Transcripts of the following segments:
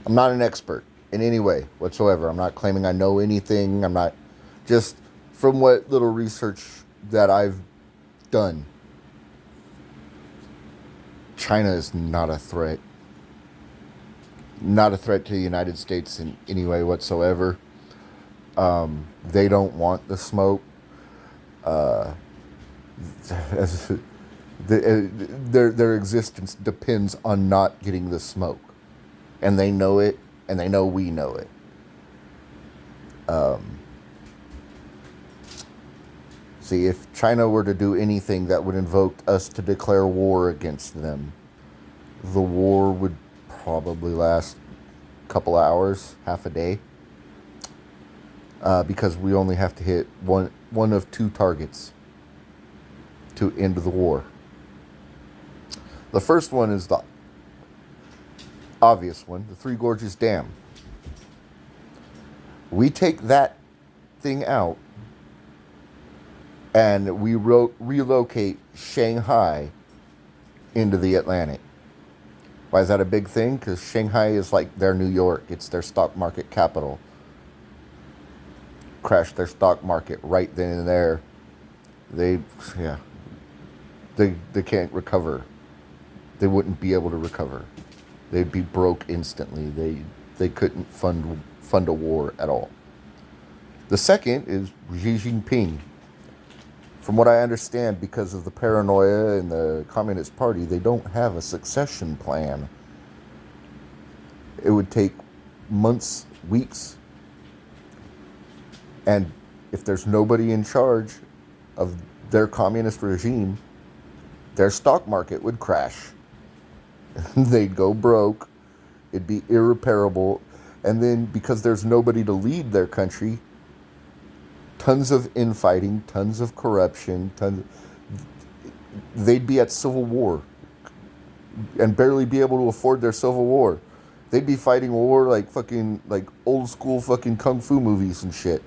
I'm not an expert in any way whatsoever. I'm not claiming I know anything. I'm not just from what little research that I've done. China is not a threat. Not a threat to the United States in any way whatsoever. They don't want the smoke. Their existence depends on not getting the smoke, and they know it, and they know we know it. See, if China were to do anything that would invoke us to declare war against them, the war would probably last a couple hours, half a day, because we only have to hit one of two targets to end the war. The first one is the obvious one, the Three Gorges Dam. We take that thing out and we relocate Shanghai into the Atlantic. Why is that a big thing? Because Shanghai is like their New York. It's their stock market capital. Crash their stock market right then and there. They can't recover. They wouldn't be able to recover. They'd be broke instantly. They couldn't fund a war at all. The second is Xi Jinping. From what I understand, because of the paranoia in the Communist Party, they don't have a succession plan. It would take months, weeks, and if there's nobody in charge of their communist regime, their stock market would crash. They'd go broke. It'd be irreparable. And then because there's nobody to lead their country, tons of infighting, tons of corruption, they'd be at civil war and barely be able to afford their civil war. They'd be fighting war like old school fucking kung fu movies and shit,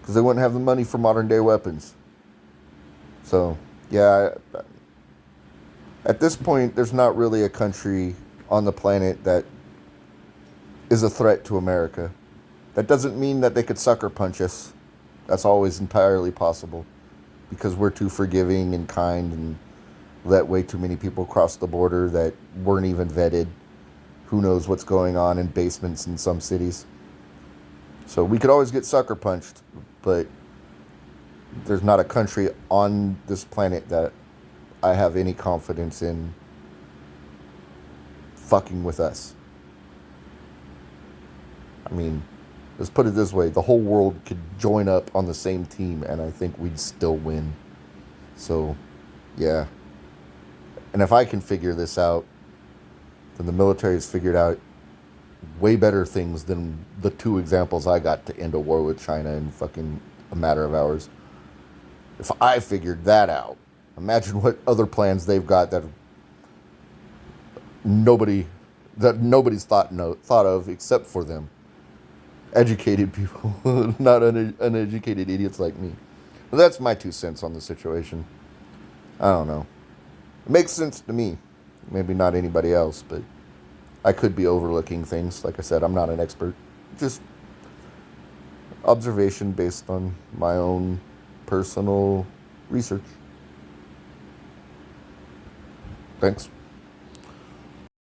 because they wouldn't have the money for modern day weapons. So, yeah, at this point, there's not really a country on the planet that is a threat to America. That doesn't mean that they could sucker punch us. That's always entirely possible, because we're too forgiving and kind and let way too many people cross the border that weren't even vetted. Who knows what's going on in basements in some cities. So we could always get sucker punched, but there's not a country on this planet that I have any confidence in fucking with us. I mean, let's put it this way. The whole world could join up on the same team, and I think we'd still win. So, yeah. And if I can figure this out, then the military has figured out way better things than the two examples I got to end a war with China in fucking a matter of hours. If I figured that out, imagine what other plans they've got that nobody's thought of except for them. Educated people, not uneducated idiots like me. But that's my 2 cents on the situation. I don't know. It makes sense to me. Maybe not anybody else, but I could be overlooking things. Like I said, I'm not an expert. Just observation based on my own personal research. Thanks.